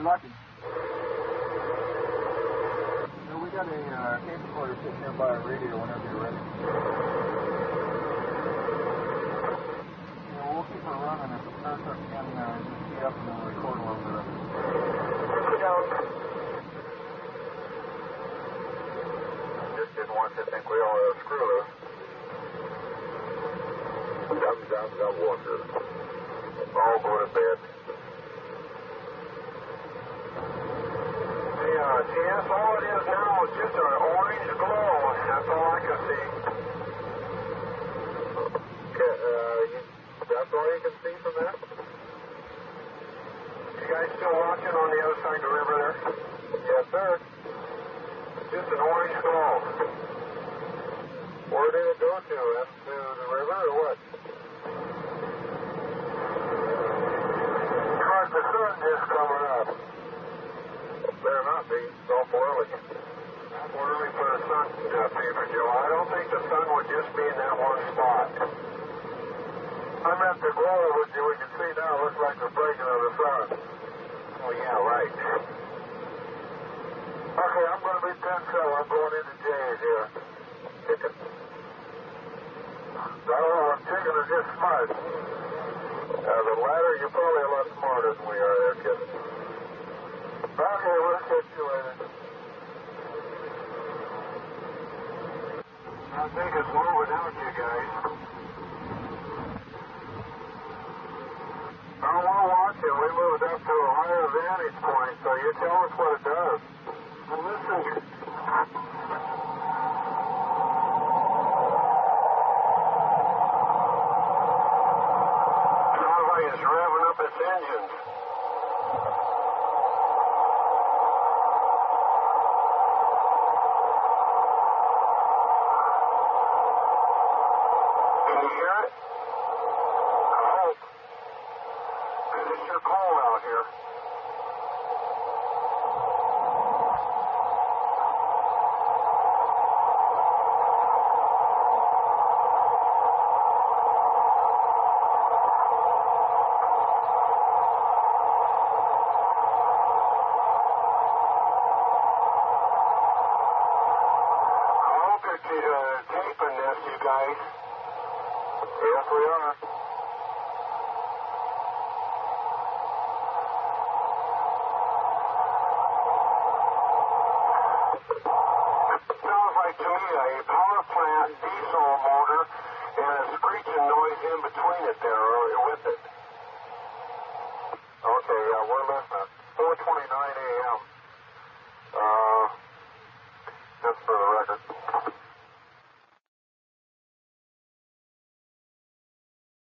lucky. So we got a tape recorder sitting here by a radio whenever you're ready. We'll keep her running. If it starts up again, just key up and we'll record a little bit of it. Just didn't want you to think we all had a screw loose. Dum water. All go to bed. TS, all it is now is just an orange glow. That's all I can see. That's all you can see from that? You guys still watching on the other side of the river there? Yes, sir. Just an orange glow. Where did it go to? Up to the river or what? The sun just coming up. Better not be. It's awful early. Awful early for the sun paper, Joe. I don't think the sun would just be in that one spot. I'm at the glow, which we can see now looks like the breaking of the sun. Oh, yeah, right. Okay, I'm going to be 10 so I'm going into Jay's here. Chicken. I don't know, chicken is just smart. The latter, you're probably a lot smarter than we are there, kid. Okay, we'll catch you later. I think it's moving out, you guys. Oh, we'll watch it. We moved up to a higher vantage point, so you tell us what it does. Well, listen. It's revving up its engines. Can you hear it? I hope. It's sure cold out here. Taping this, you guys. Yes, we are. Sounds like to me a power plant diesel motor and a screeching noise in between it there, or with it.